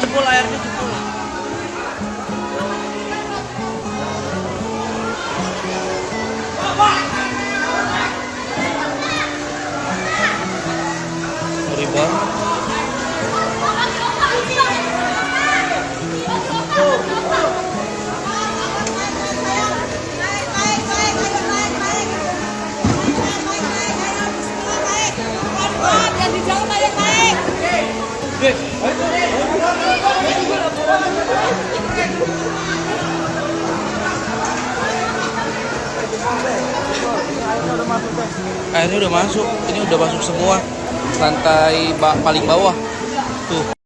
jebol airnya jebol. Ngeri banget. Airnya udah masuk, ini udah masuk semua lantai paling bawah tuh.